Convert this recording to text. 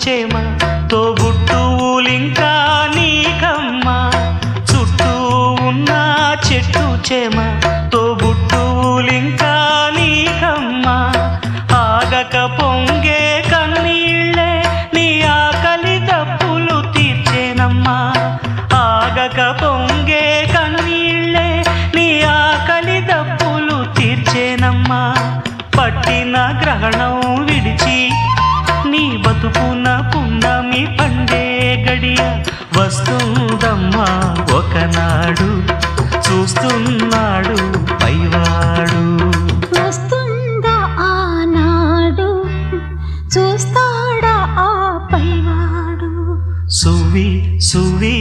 చేమ తోబుట్టువులింకా నీకమ్మా చుట్టూ ఉన్న చెట్టు చేమ తోబుట్టువులింకా నీకమ్మా ఆగక పొంగే కన్నీళ్ళే నీ ఆకలి దప్పులు తీర్చేనమ్మా ఆగక పొంగే కన్నీళ్ళే నీ ఆకలి దప్పులు తీర్చేనమ్మా పట్టిన గ్రహణం విడిచి నీ బతుకున పున్నమి పండే గడియ వస్తుందమ్మా ఒకనాడు చూస్తున్నాడు పైవాడు వస్తుందా ఆనాడు చూస్తాడా ఆ పైవాడు సువి సువి